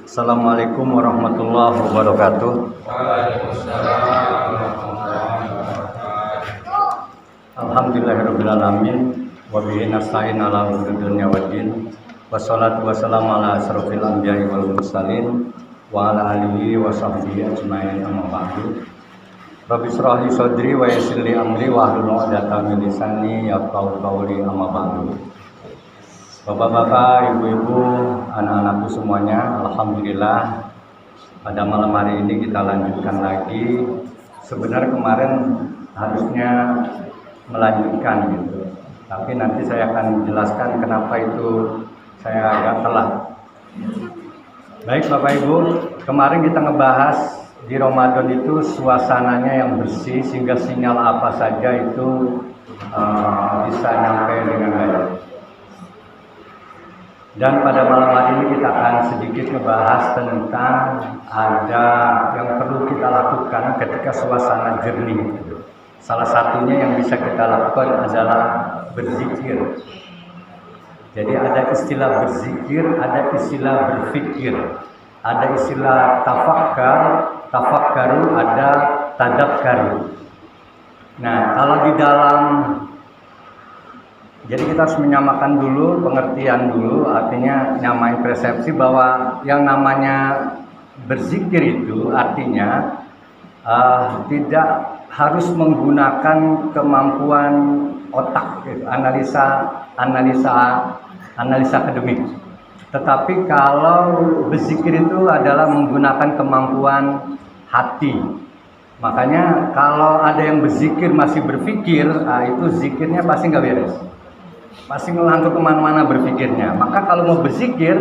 Assalamualaikum warahmatullahi wabarakatuh. Alhamdulillahirabbil alamin wa bihi nasta'in ala umuri dunya waddin. Wassalatu wassalamu ala asrofil anbiya'i wal mursalin wa ala alihi wa sahbihi ajmain, amma ba'du. Rabbi shrah li sadri wa yassir li amri wa hlul 'uqdatam min lisani yafqahu qawli, amma ba'du. Bapak-bapak, ibu-ibu, anak-anakku semuanya, alhamdulillah pada malam hari ini kita lanjutkan lagi. Sebenarnya kemarin harusnya melanjutkan gitu, tapi nanti saya akan menjelaskan kenapa itu saya agak telat. Baik Bapak Ibu, kemarin kita ngebahas di Ramadan itu suasananya yang bersih sehingga sinyal apa saja itu bisa nyampe dengan baik. Dan pada malam hari ini kita akan sedikit ngebahas tentang ada yang perlu kita lakukan ketika suasana jernih. Salah satunya yang bisa kita lakukan adalah berzikir. Jadi ada istilah berzikir, ada istilah berfikir, ada istilah tafakkaru, ada tadabkaru. Nah, kalau di dalam, jadi kita harus menyamakan dulu, pengertian dulu, artinya nyamain persepsi bahwa yang namanya berzikir itu artinya tidak harus menggunakan kemampuan otak, gitu, analisa akademik. Tetapi kalau berzikir itu adalah menggunakan kemampuan hati. Makanya kalau ada yang berzikir masih berpikir, itu zikirnya pasti nggak beres. Pasti ngelantur kemana-mana berpikirnya. Maka kalau mau berzikir,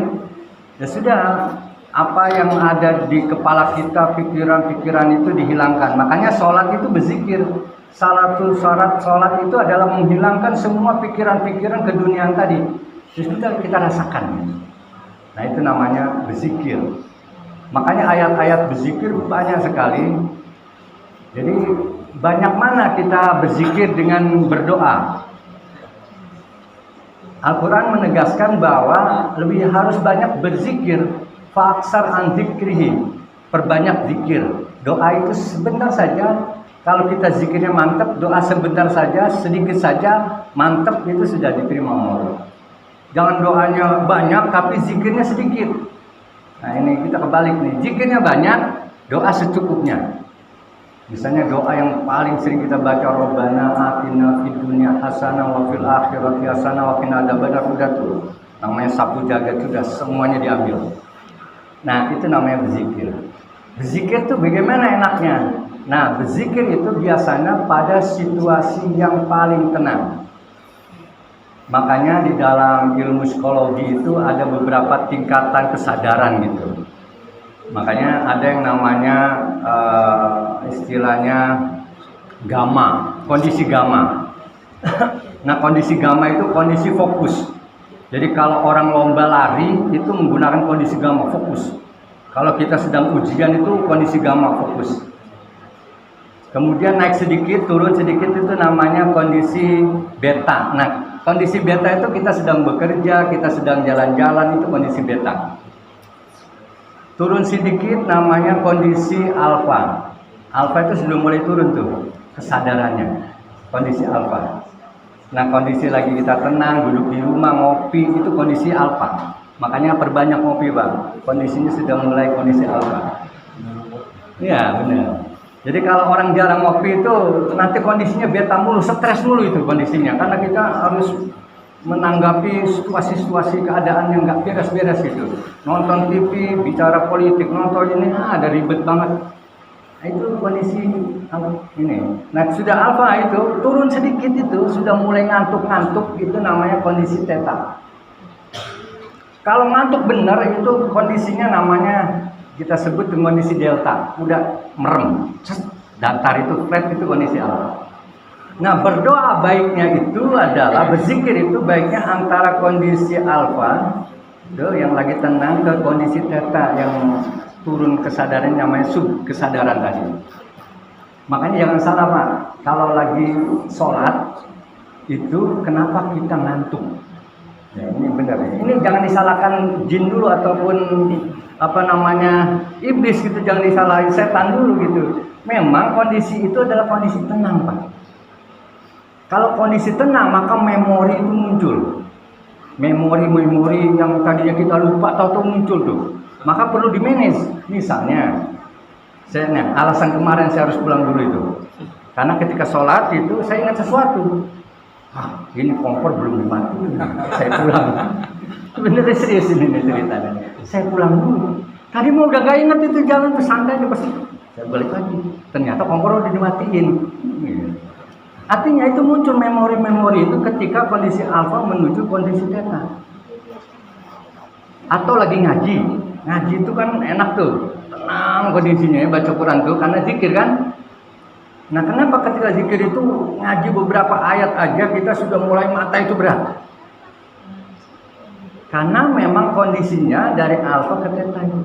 ya sudah, apa yang ada di kepala kita, pikiran-pikiran itu dihilangkan. Makanya sholat itu berzikir. Salah satu syarat sholat itu adalah menghilangkan semua pikiran-pikiran keduniaan tadi. Itu kita rasakan. Nah, itu namanya berzikir. Makanya ayat-ayat berzikir banyak sekali. Jadi banyak mana kita berzikir dengan berdoa. Al-Quran menegaskan bahwa lebih harus banyak berzikir, fa'aksar an dzikrihi, perbanyak zikir. Doa itu sebentar saja, kalau kita zikirnya mantap, doa sebentar saja, sedikit saja, mantap, itu sudah diterima Allah. Jangan doanya banyak tapi zikirnya sedikit. Nah, ini kita kebalik nih, zikirnya banyak, doa secukupnya. Misalnya doa yang paling sering kita baca, Rabbana atina fid dunya hasanah wa fil akhirati hasanah wa qina adzabannar, udah tuh. Namanya sapu jagat, sudah semuanya diambil. Nah, itu namanya berzikir. Berzikir tuh bagaimana enaknya? Nah, berzikir itu biasanya pada situasi yang paling tenang. Makanya di dalam ilmu psikologi itu ada beberapa tingkatan kesadaran gitu. Makanya ada yang namanya istilahnya gamma, kondisi gamma. Nah, kondisi gamma itu kondisi fokus. Jadi kalau orang lomba lari itu menggunakan kondisi gamma, fokus. Kalau kita sedang ujian itu kondisi gamma, fokus. Kemudian naik sedikit, turun sedikit, itu namanya kondisi beta. Nah, kondisi beta itu kita sedang bekerja, kita sedang jalan-jalan, itu kondisi beta. Turun sedikit namanya kondisi alfa. Alfa itu sudah mulai turun tuh kesadarannya, kondisi alfa. Nah, kondisi lagi kita tenang, duduk di rumah, ngopi, itu kondisi alfa. Makanya perbanyak ngopi, Bang. Kondisinya sudah mulai kondisi alfa. Iya, benar. Jadi kalau orang jarang ngopi itu nanti kondisinya beta mulu, stres mulu itu kondisinya. Karena kita harus menanggapi situasi-situasi keadaan yang nggak beres-beres gitu. Nonton TV, bicara politik, nonton ini, ada ribet banget. Nah, itu kondisi ini. Nah, sudah alfa itu turun sedikit itu sudah mulai ngantuk-ngantuk, itu namanya kondisi theta. Kalau ngantuk benar itu kondisinya namanya kita sebut kondisi delta, udah merem, datar itu flat, itu kondisi alfa. Nah, berdoa baiknya itu adalah berzikir itu baiknya antara kondisi alfa itu yang lagi tenang ke kondisi theta yang turun kesadaran, namanya sub kesadaran tadi. Makanya jangan salah, Pak. Kalau lagi sholat itu kenapa kita ngantuk? Ya, ini benar. Ini jangan disalahkan jin dulu ataupun iblis gitu, jangan disalahin setan dulu gitu. Memang kondisi itu adalah kondisi tenang, Pak. Kalau kondisi tenang maka memori itu muncul. Memori yang tadinya kita lupa tahu-tahu muncul tuh. Maka perlu di-manage. Misalnya, alasan kemarin saya harus pulang dulu itu. Karena ketika sholat itu saya ingat sesuatu. Ini kompor belum dimatiin, saya pulang. Bener serius ini ceritanya. Saya pulang dulu. Tadi mau udah gak inget itu jalan tuh santai pasti. Saya balik lagi. Ternyata kompor udah dimatiin. Artinya itu muncul memori-memori itu ketika kondisi alfa menuju kondisi theta. Atau lagi ngaji. Ngaji itu kan enak tuh, tenang kondisinya ya, baca Quran tuh karena zikir kan. Nah, kenapa ketika zikir itu ngaji beberapa ayat aja kita sudah mulai mata itu berat? Karena memang kondisinya dari alfa ke theta itu.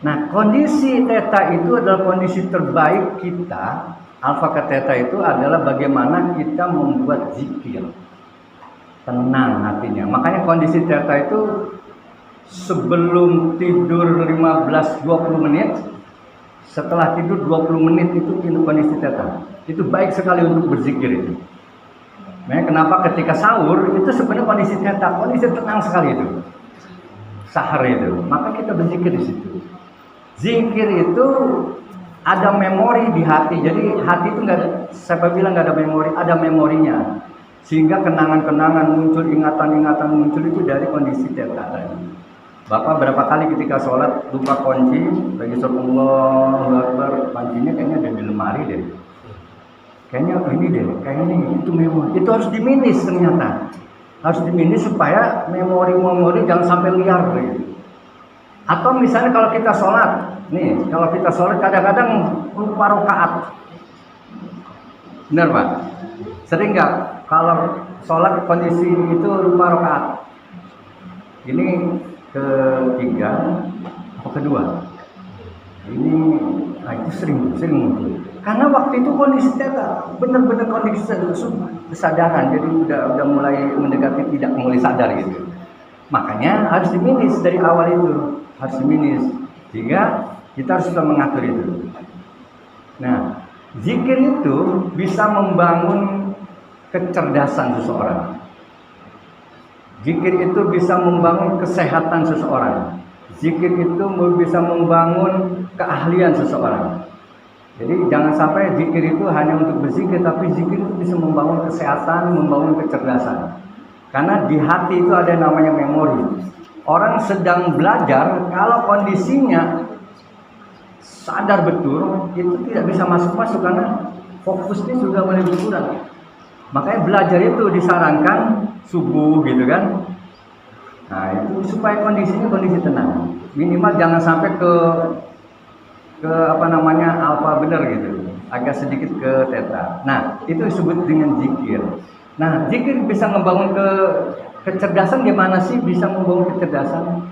Nah, kondisi theta itu adalah kondisi terbaik kita. Alfa ke theta itu adalah bagaimana kita membuat zikir. Tenang hatinya. Makanya kondisi theta itu sebelum tidur 15-20 menit, setelah tidur 20 menit itu kondisi theta. Itu baik sekali untuk berzikir itu. Nah, kenapa ketika sahur itu sebenarnya kondisi theta, kondisi tenang sekali itu. Sahur itu. Maka kita berzikir di situ. Zikir itu ada memori di hati. Jadi hati itu nggak ada, siapa bilang nggak ada memori, ada memorinya. Sehingga kenangan-kenangan muncul, ingatan-ingatan muncul itu dari kondisi theta tadi. Bapak berapa kali ketika sholat lupa kunci, lagi sholat Allahu Akbar, kuncinya kayaknya ada di lemari deh. Kayaknya ini deh, kayaknya itu memori. Itu harus diminis ternyata. Harus diminis supaya memori-memori jangan sampai liar gitu. Atau misalnya kalau kita sholat, kalau kita sholat kadang-kadang lupa rakaat. Benar Pak? Sering nggak kalau sholat kondisi itu lupa rakaat? Ini ketiga atau kedua? Ini itu sering muncul. Karena waktu itu kondisi theta benar-benar kondisi kesadaran, jadi udah mulai mendekati tidak mulai sadar gitu. Makanya harus diminis dari awal itu, harus diminis. Sehingga kita harus bisa mengatur itu. Nah, zikir itu bisa membangun kecerdasan seseorang. Zikir itu bisa membangun kesehatan seseorang. Zikir itu bisa membangun keahlian seseorang. Jadi jangan sampai zikir itu hanya untuk berzikir, tapi zikir itu bisa membangun kesehatan, membangun kecerdasan. Karena di hati itu ada namanya memori. Orang sedang belajar, kalau kondisinya sadar betul, itu tidak bisa masuk-masuk karena fokusnya sudah mulai berkurang. Makanya belajar itu disarankan subuh gitu kan. Nah, itu supaya kondisinya kondisi tenang. Minimal jangan sampai ke alfa benar gitu. Agak sedikit ke theta. Nah, itu disebut dengan zikir. Nah, zikir bisa membangun kecerdasan. Gimana sih bisa membangun kecerdasan?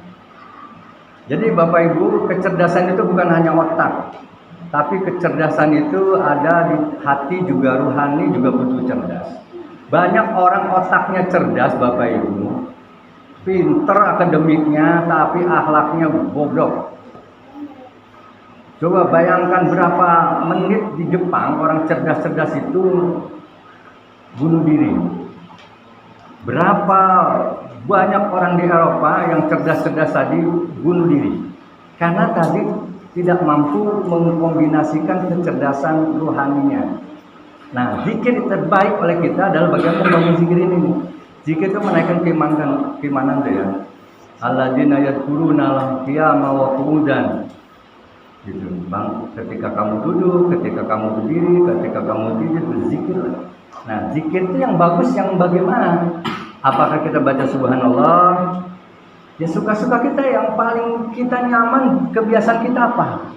Jadi Bapak Ibu, kecerdasan itu bukan hanya otak, tapi kecerdasan itu ada di hati juga, rohani juga butuh cerdas. Banyak orang otaknya cerdas Bapak Ibu, pinter akademiknya, tapi akhlaknya bodoh. Coba bayangkan berapa menit di Jepang orang cerdas-cerdas itu bunuh diri. Berapa banyak orang di Eropa yang cerdas-cerdas tadi bunuh diri. Karena tadi tidak mampu mengkombinasikan kecerdasan rohaninya. Nah, zikir terbaik oleh kita adalah bagaimana membangun zikir ini. Zikir itu menaikkan keimanan dia. Alladzina yadhkuruna qiyama wa qu'udan. Gitu, Bang. Ketika kamu duduk, ketika kamu berdiri, ketika kamu tidur, berzikir. Nah, zikir itu yang bagus yang bagaimana? Apakah kita baca subhanallah? Ya suka-suka kita, yang paling kita nyaman, kebiasaan kita apa?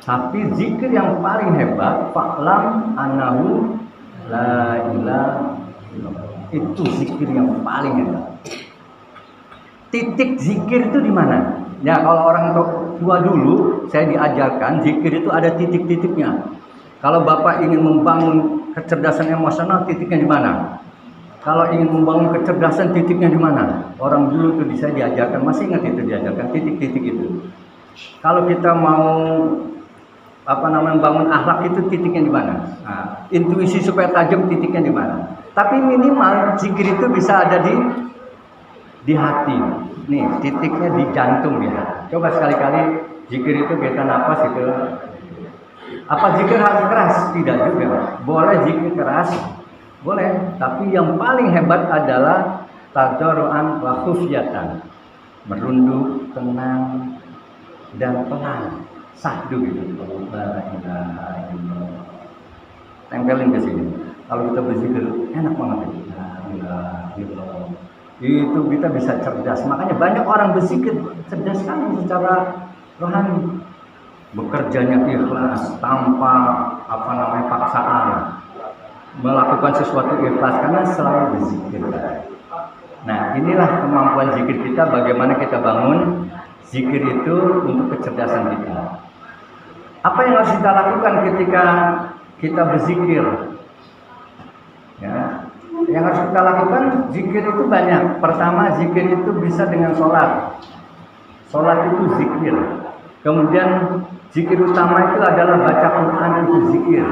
Tapi zikir yang paling hebat, fa'lam annahu la ilaha illallah. Itu zikir yang paling hebat. Titik zikir itu di mana? Ya, kalau orang tua dulu saya diajarkan zikir itu ada titik-titiknya. Kalau Bapak ingin membangun kecerdasan emosional, titiknya di mana? Kalau ingin membangun kecerdasan, titiknya di mana? Orang dulu tuh bisa diajarkan, masih ingat itu diajarkan titik-titik itu. Kalau kita mau bangun akhlak itu titiknya di mana? Nah, intuisi supaya tajam titiknya di mana? Tapi minimal zikir itu bisa ada di hati. Nih, titiknya di jantung ya. Coba sekali-kali zikir itu kita napas itu. Apa zikir harus keras? Tidak juga. Boleh zikir keras, boleh. Tapi yang paling hebat adalah tadarruan wa khufyatan. Merunduk, tenang, dan pelan. Sahdu gitu. Tempelin ke sini. Kalau kita berzikir enak banget. Itu kita bisa cerdas. Makanya banyak orang berzikir cerdas sekali secara rohani. Bekerjanya ikhlas tanpa paksaan. Melakukan sesuatu ikhlas karena selalu berzikir. Nah, inilah kemampuan zikir kita, bagaimana kita bangun zikir itu untuk kecerdasan kita. Apa yang harus kita lakukan ketika kita berzikir? Ya, yang harus kita lakukan zikir itu banyak. Pertama, zikir itu bisa dengan sholat. Sholat itu zikir. Kemudian zikir utama itu adalah baca Quran, itu zikir.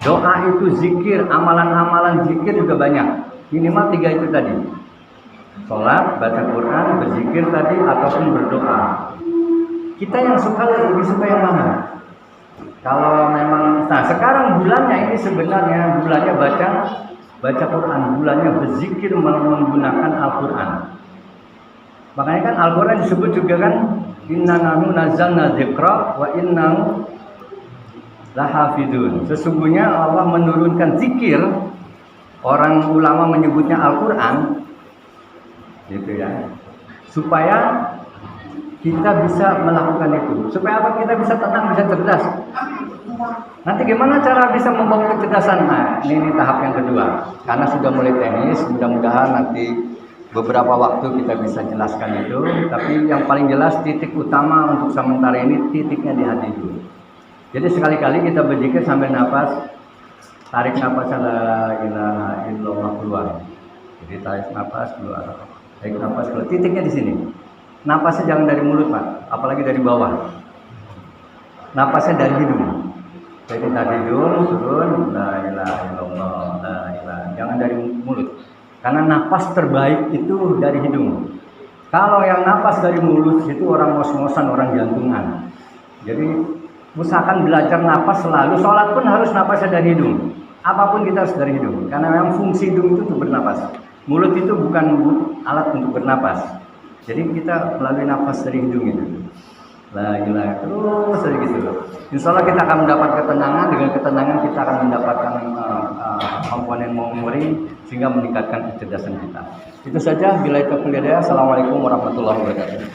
Doa itu zikir. Amalan-amalan zikir juga banyak. Minimal 3 itu tadi. Sholat, baca Quran, berzikir tadi, ataupun berdoa. Kita yang lebih suka yang mana? Kalau memang, nah sekarang bulannya ini sebenarnya bulannya baca Quran, bulannya berzikir menggunakan Al-Quran. Makanya kan Al-Quran disebut juga kan, inna nahnu nazzalna dzikra wa innahu lahafidun. Sesungguhnya Allah menurunkan zikir, orang ulama menyebutnya Al-Quran, gitu ya, supaya kita bisa melakukan itu. Supaya apa? Kita bisa tenang, bisa cerdas. Nanti gimana cara bisa membangun kecerdasan? Nah, ini tahap yang kedua. Karena sudah mulai teknis, mudah-mudahan nanti beberapa waktu kita bisa jelaskan itu. Tapi yang paling jelas titik utama untuk sementara ini titiknya di hati dulu. Jadi sekali-kali kita berzikir sambil nafas, tarik nafas la ilaha illallah keluar. Jadi tarik nafas keluar, tarik nafas keluar. Titiknya di sini. Napasnya jangan dari mulut, Pak, apalagi dari bawah. Napasnya dari hidung. Jadi dari hidung turun, la ilaha illallah, la ilaha. Jangan dari mulut. Karena napas terbaik itu dari hidung. Kalau yang napas dari mulut itu orang ngos-ngosan, orang jantungan. Jadi usahakan belajar napas selalu. Sholat pun harus napasnya dari hidung. Apapun kita harus dari hidung. Karena memang fungsi hidung itu untuk bernapas. Mulut itu bukan alat untuk bernapas. Jadi kita melalui nafas dari hidung itu. La ilaha terus saja gitu. Insya Allah kita akan mendapat ketenangan. Dengan ketenangan kita akan mendapatkan komponen memori sehingga meningkatkan kecerdasan kita. Itu saja. Bila itu kuliah. Assalamualaikum warahmatullahi wabarakatuh.